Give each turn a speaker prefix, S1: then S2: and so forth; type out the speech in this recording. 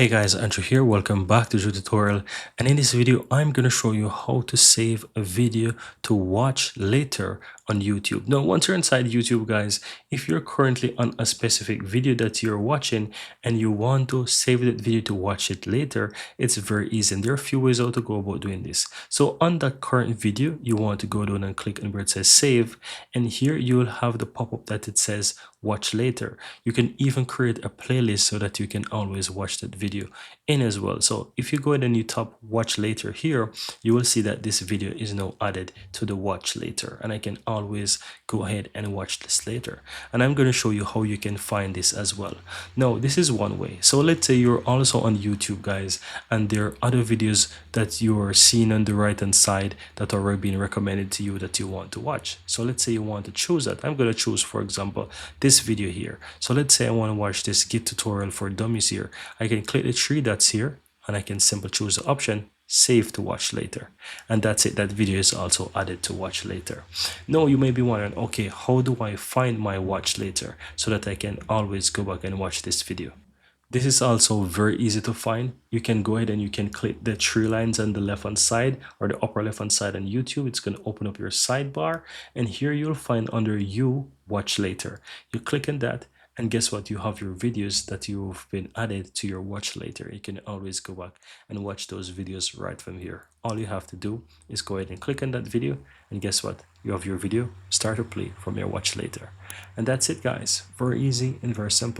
S1: Hey guys, Andrew here. Welcome back to the tutorial, and in this video I'm going to show you how to save a video to watch later on YouTube. Now once you're inside YouTube guys, if you're currently on a specific video that you're watching and you want to save that video to watch it later, it's very easy and there are a few ways how to go about doing this. So on that current video you want to go down and click on where it says save, and here you will have the pop-up that it says watch later. You can even create a playlist so that you can always watch that video in as well. So if you go ahead and you tap watch later here, you will see that this video is now added to the watch later, and I can always go ahead and watch this later. And I'm going to show you how you can find this as well. Now this is one way. So let's say you're also on YouTube guys, and there are other videos that you're seeing on the right hand side that are already being recommended to you that you want to watch. So let's say you want to choose that. I'm going to choose, for example, this video here. So let's say I want to watch this Git tutorial for dummies here. I can click the three dots here and I can simply choose the option save to watch later, and that's it. That video is also added to watch later. Now you may be wondering, okay, how do I find my watch later so that I can always go back and watch this video? This is also very easy to find. You can go ahead and you can click the three lines on the left hand side or the upper left hand side on YouTube. It's going to open up your sidebar, and here you'll find under you watch later. You click on that, and guess what? You have your videos that you've been added to your watch later. You can always go back and watch those videos right from here. All you have to do is go ahead and click on that video, and guess what? You have your video start to play from your watch later. And that's it guys. Very easy and very simple.